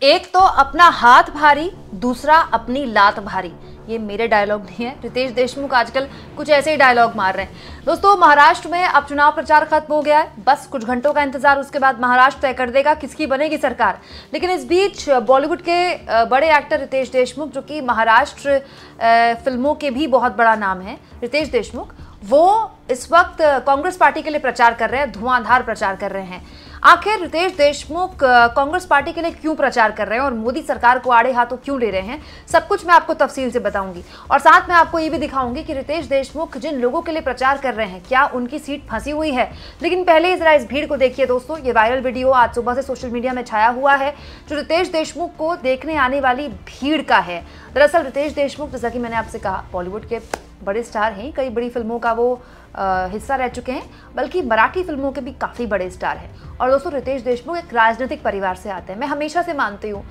एक तो अपना हाथ भारी, दूसरा अपनी लात भारी। ये मेरे डायलॉग नहीं है, रितेश देशमुख आजकल कुछ ऐसे ही डायलॉग मार रहे हैं। दोस्तों, महाराष्ट्र में अब चुनाव प्रचार खत्म हो गया है, बस कुछ घंटों का इंतजार, उसके बाद महाराष्ट्र तय कर देगा किसकी बनेगी सरकार। लेकिन इस बीच बॉलीवुड के बड़े एक्टर रितेश देशमुख, जो कि महाराष्ट्र फिल्मों के भी बहुत बड़ा नाम है, रितेश देशमुख, वो इस वक्त कांग्रेस पार्टी के लिए प्रचार कर रहे हैं, धुआंधार प्रचार कर रहे हैं। आखिर रितेश देशमुख कांग्रेस पार्टी के लिए क्यों प्रचार कर रहे हैं और मोदी सरकार को आड़े हाथों क्यों ले रहे हैं, सब कुछ मैं आपको तफसील से बताऊंगी। और साथ में आपको ये भी दिखाऊंगी कि रितेश देशमुख जिन लोगों के लिए प्रचार कर रहे हैं, क्या उनकी सीट फंसी हुई है। लेकिन पहले जरा इस भीड़ को देखिए दोस्तों। ये वायरल वीडियो आज सुबह से सोशल मीडिया में छाया हुआ है, जो रितेश देशमुख को देखने आने वाली भीड़ का है। दरअसल रितेश देशमुख, जैसा कि मैंने आपसे कहा, बॉलीवुड के बड़े स्टार हैं, कई बड़ी फिल्मों का वो हिस्सा रह चुके हैं, बल्कि मराठी फिल्मों के भी काफ़ी बड़े स्टार हैं। और दोस्तों, रितेश देशमुख एक राजनीतिक परिवार से आते हैं। मैं हमेशा से मानती हूँ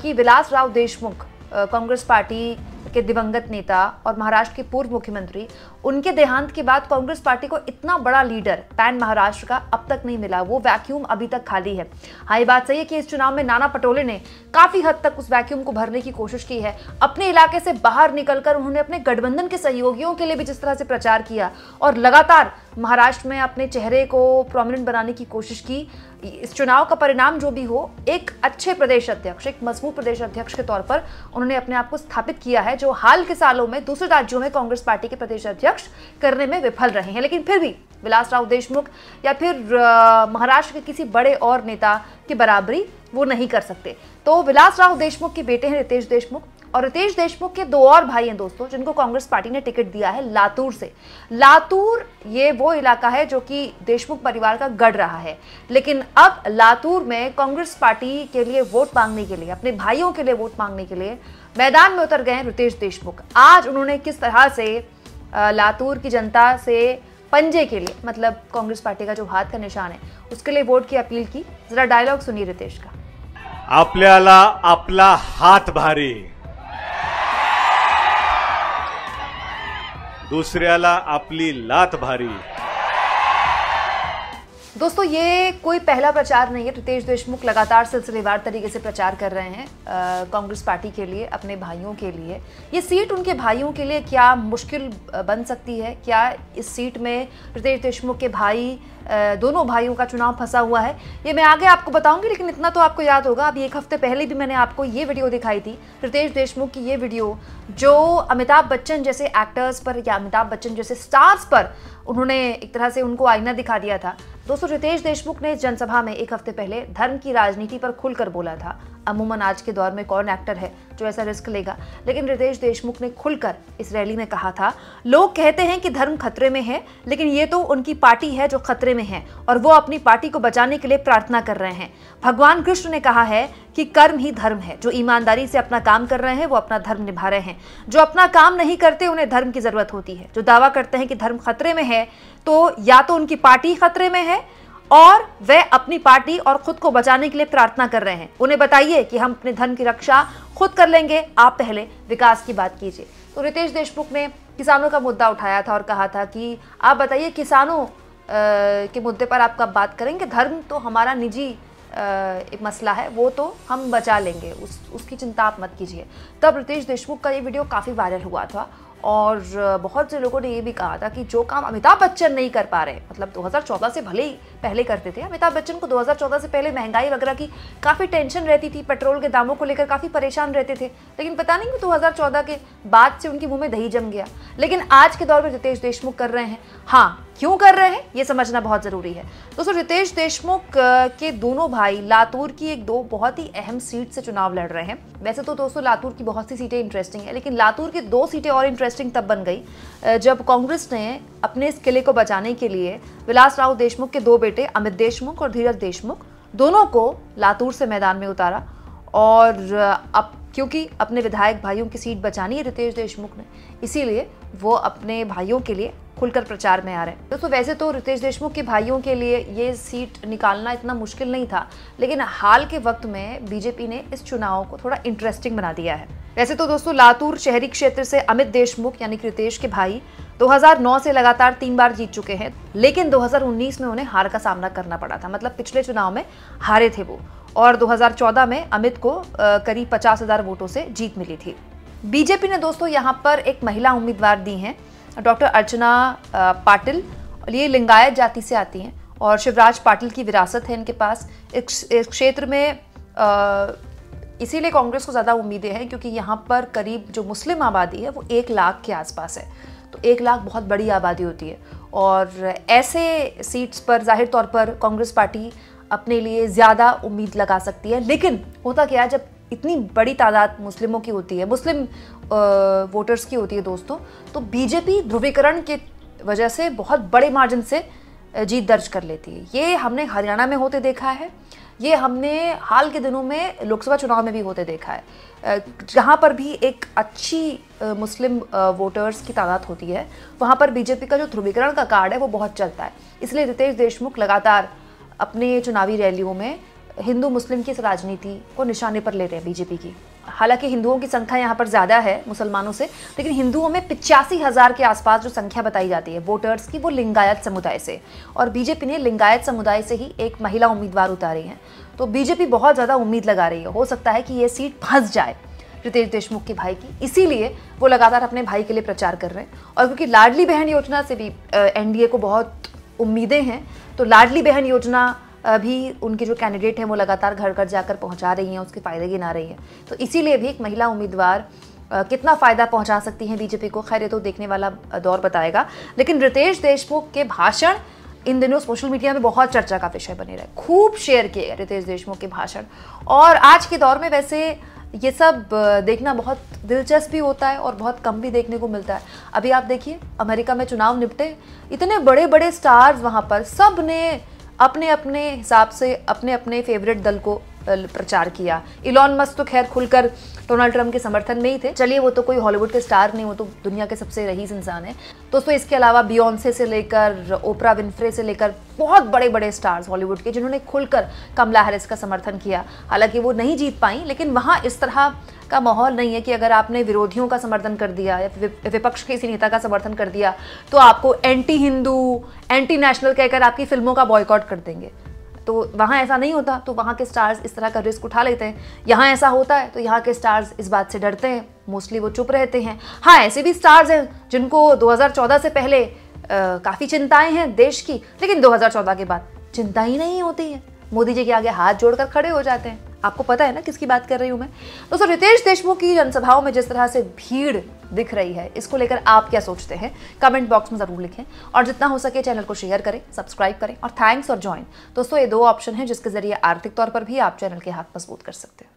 कि विलासराव देशमुख, कांग्रेस पार्टी के दिवंगत नेता और महाराष्ट्र के पूर्व मुख्यमंत्री, उनके देहांत के बाद कांग्रेस पार्टी को इतना बड़ा लीडर पैन महाराष्ट्र का अब तक नहीं मिला। वो वैक्यूम अभी तक खाली है। हाँ, ये बात सही है कि इस चुनाव में नाना पटोले ने काफी हद तक उस वैक्यूम को भरने की कोशिश की है। अपने इलाके से बाहर निकलकर उन्होंने अपने गठबंधन के सहयोगियों के लिए भी जिस तरह से प्रचार किया और लगातार महाराष्ट्र में अपने चेहरे को प्रोमिनेंट बनाने की कोशिश की, इस चुनाव का परिणाम जो भी हो, एक अच्छे प्रदेश अध्यक्ष, एक मजबूत प्रदेश अध्यक्ष के तौर पर उन्होंने अपने आप को स्थापित किया है, जो हाल के सालों में दूसरे राज्यों में कांग्रेस पार्टी के प्रदेश अध्यक्ष करने में विफल रहे हैं। लेकिन फिर भी विलासराव देशमुख या फिर महाराष्ट्र के किसी बड़े और नेता की बराबरी वो नहीं कर सकते। तो विलासराव देशमुख के बेटे हैं रितेश देशमुख, और रितेश देशमुख के दो और भाई हैं दोस्तों, जिनको कांग्रेस पार्टी ने टिकट दिया है लातूर से। लातूर ये वो इलाका है जो कि देशमुख परिवार का गढ़ रहा है। लेकिन अब लातूर में कांग्रेस पार्टी के लिए वोट मांगने के लिए, अपने भाइयों के लिए वोट मांगने के लिए मैदान में उतर गए हैं रितेश देशमुख। आज उन्होंने किस तरह से लातूर की जनता से पंजे के लिए, मतलब कांग्रेस पार्टी का जो हाथ का निशान है, उसके लिए वोट की अपील की। जरा डायलॉग सुनिए रितेश का। आपल्याला आपला हात भारी, दुसऱ्याला आपली लात भारी। दोस्तों, ये कोई पहला प्रचार नहीं है। रितेश देशमुख लगातार सिलसिलेवार तरीके से प्रचार कर रहे हैं कांग्रेस पार्टी के लिए, अपने भाइयों के लिए। ये सीट उनके भाइयों के लिए क्या मुश्किल बन सकती है? क्या इस सीट में रितेश देशमुख के भाई, दोनों भाइयों का चुनाव फंसा हुआ है? ये मैं आगे आपको बताऊंगी। लेकिन इतना तो आपको याद होगा, अभी एक हफ्ते पहले भी मैंने आपको ये वीडियो दिखाई थी, रितेश देशमुख की ये वीडियो, जो अमिताभ बच्चन जैसे एक्टर्स पर या अमिताभ बच्चन जैसे स्टार्स पर उन्होंने एक तरह से उनको आईना दिखा दिया था। दोस्तों, रितेश देशमुख ने इस जनसभा में एक हफ्ते पहले धर्म की राजनीति पर खुलकर बोला था। अमूमन आज के दौर में कौन एक्टर है जो ऐसा रिस्क लेगा, लेकिन रितेश देशमुख ने खुलकर इस रैली में कहा था, लोग कहते हैं कि धर्म खतरे में है, लेकिन ये तो उनकी पार्टी है जो खतरे में है, और वो अपनी पार्टी को बचाने के लिए प्रार्थना कर रहे हैं। भगवान कृष्ण ने कहा है कि कर्म ही धर्म है। जो ईमानदारी से अपना काम कर रहे हैं वो अपना धर्म निभा रहे हैं। जो अपना काम नहीं करते उन्हें धर्म की जरूरत होती है। जो दावा करते हैं कि धर्म खतरे में है, तो या तो उनकी पार्टी खतरे में है और वह अपनी पार्टी और खुद को बचाने के लिए प्रार्थना कर रहे हैं। उन्हें बताइए कि हम अपने धर्म की रक्षा खुद कर लेंगे, आप पहले विकास की बात कीजिए। तो रितेश देशमुख ने किसानों का मुद्दा उठाया था और कहा था कि आप बताइए, किसानों के मुद्दे पर आप कब बात करेंगे? धर्म तो हमारा निजी एक मसला है, वो तो हम बचा लेंगे, उसकी चिंता आप मत कीजिए। तब रितेश देशमुख का ये वीडियो काफ़ी वायरल हुआ था और बहुत से लोगों ने ये भी कहा था कि जो काम अमिताभ बच्चन नहीं कर पा रहे, मतलब 2014 से भले ही पहले करते थे, अमिताभ बच्चन को 2014 से पहले महंगाई वगैरह की काफ़ी टेंशन रहती थी, पेट्रोल के दामों को लेकर काफ़ी परेशान रहते थे, लेकिन पता नहीं कि 2014 के बाद से उनके मुंह में दही जम गया। लेकिन आज के दौर में रितेश देशमुख कर रहे हैं। हाँ, क्यों कर रहे हैं ये समझना बहुत ज़रूरी है। दोस्तों, रितेश देशमुख के दोनों भाई लातूर की दो बहुत ही अहम सीट से चुनाव लड़ रहे हैं। वैसे तो दोस्तों लातूर की बहुत सी सीटें इंटरेस्टिंग है, लेकिन लातूर की 2 सीटें और इंटरेस्टिंग तब बन गई जब कांग्रेस ने अपने इस किले को बचाने के लिए विलासराव देशमुख के 2 बेटे अमित देशमुख और धीरज देशमुख, दोनों को लातूर से मैदान में उतारा। और अब क्योंकि अपने विधायक भाइयों की सीट बचानी है रितेश देशमुख ने, इसीलिए वो अपने भाइयों के लिए खुलकर प्रचार में आ रहे हैं। दोस्तों, वैसे तो रितेश देशमुख के भाइयों के लिए ये सीट निकालना इतना मुश्किल नहीं था, लेकिन हाल के वक्त में बीजेपी ने इस चुनाव को थोड़ा इंटरेस्टिंग बना दिया है। वैसे तो दोस्तों, लातूर शहरी क्षेत्र से अमित देशमुख यानी कि रितेश के भाई 2009 से लगातार 3 बार जीत चुके हैं, लेकिन 2019 में उन्हें हार का सामना करना पड़ा था। मतलब पिछले चुनाव में हारे थे वो। और 2014 में अमित को करीब 50,000 वोटों से जीत मिली थी। बीजेपी ने दोस्तों यहाँ पर एक महिला उम्मीदवार दी हैं, डॉक्टर अर्चना पाटिल। ये लिंगायत जाति से आती हैं और शिवराज पाटिल की विरासत है इनके पास इस क्षेत्र में। इसीलिए कांग्रेस को ज़्यादा उम्मीदें हैं क्योंकि यहाँ पर करीब जो मुस्लिम आबादी है वो 1 लाख के आसपास है। तो 1 लाख बहुत बड़ी आबादी होती है और ऐसे सीट्स पर जाहिर तौर पर कांग्रेस पार्टी अपने लिए ज़्यादा उम्मीद लगा सकती है। लेकिन होता क्या है, जब इतनी बड़ी तादाद मुस्लिमों की होती है, मुस्लिम वोटर्स की होती है दोस्तों, तो बीजेपी ध्रुवीकरण की वजह से बहुत बड़े मार्जिन से जीत दर्ज कर लेती है। ये हमने हरियाणा में होते देखा है, ये हमने हाल के दिनों में लोकसभा चुनाव में भी होते देखा है। जहाँ पर भी एक अच्छी मुस्लिम वोटर्स की तादाद होती है वहाँ पर बीजेपी का जो ध्रुवीकरण का कार्ड है वो बहुत चलता है। इसलिए रितेश देशमुख लगातार अपने चुनावी रैलियों में हिंदू मुस्लिम की इस राजनीति को निशाने पर ले रहे हैं बीजेपी की। हालांकि हिंदुओं की संख्या यहाँ पर ज़्यादा है मुसलमानों से, लेकिन हिंदुओं में 85,000 के आसपास जो संख्या बताई जाती है वोटर्स की, वो लिंगायत समुदाय से, और बीजेपी ने लिंगायत समुदाय से ही एक महिला उम्मीदवार उतारी है। तो बीजेपी बहुत ज़्यादा उम्मीद लगा रही है, हो सकता है कि ये सीट फंस जाए रितेश देशमुख के भाई की, इसीलिए वो लगातार अपने भाई के लिए प्रचार कर रहे हैं। और क्योंकि लाडली बहन योजना से भी एनडीए को बहुत उम्मीदें हैं, तो लाडली बहन योजना भी उनके जो कैंडिडेट हैं वो लगातार घर घर जाकर पहुंचा रही हैं, उसके फ़ायदे गिना रही हैं। तो इसीलिए भी एक महिला उम्मीदवार कितना फ़ायदा पहुंचा सकती हैं बीजेपी को, खैर ये तो देखने वाला दौर बताएगा। लेकिन रितेश देशमुख के भाषण इन दिनों सोशल मीडिया में बहुत चर्चा का विषय बने रहे, खूब शेयर किए गए रितेश देशमुख के भाषण। और आज के दौर में वैसे ये सब देखना बहुत दिलचस्प भी होता है और बहुत कम भी देखने को मिलता है। अभी आप देखिए अमेरिका में चुनाव निपटे, इतने बड़े बड़े स्टार्स वहाँ पर, सब ने अपने अपने हिसाब से अपने अपने फेवरेट दल को प्रचार किया। इलॉन मस्क तो खैर खुलकर डोनाल्ड ट्रंप के समर्थन में ही थे। चलिए वो तो कोई हॉलीवुड के स्टार नहीं, वो तो दुनिया के सबसे रईस इंसान है। दोस्तों इसके अलावा बियॉन्से से लेकर ओपरा विनफ्रे से लेकर बहुत बड़े बड़े स्टार्स हॉलीवुड के जिन्होंने खुलकर कमला हैरिस का समर्थन किया। हालांकि वो नहीं जीत पाई, लेकिन वहाँ इस तरह का माहौल नहीं है कि अगर आपने विरोधियों का समर्थन कर दिया या विपक्ष के किसी नेता का समर्थन कर दिया तो आपको एंटी हिंदू, एंटी नेशनल कहकर आपकी फिल्मों का बॉयकॉट कर देंगे। तो वहाँ ऐसा नहीं होता, तो वहाँ के स्टार्स इस तरह का रिस्क उठा लेते हैं। यहाँ ऐसा होता है तो यहाँ के स्टार्स इस बात से डरते हैं, मोस्टली वो चुप रहते हैं। हाँ, ऐसे भी स्टार्स हैं जिनको 2014 से पहले काफ़ी चिंताएं हैं देश की, लेकिन 2014 के बाद चिंता ही नहीं होती है, मोदी जी के आगे हाथ जोड़कर खड़े हो जाते हैं। आपको पता है ना किसकी बात कर रही हूँ मैं। दोस्तों रितेश देशमुख की जनसभाओं में जिस तरह से भीड़ दिख रही है, इसको लेकर आप क्या सोचते हैं, कमेंट बॉक्स में ज़रूर लिखें। और जितना हो सके चैनल को शेयर करें, सब्सक्राइब करें और थैंक्स और ज्वाइन। दोस्तों ये 2 ऑप्शन हैं जिसके जरिए आर्थिक तौर पर भी आप चैनल के हाथ मजबूत कर सकते हैं।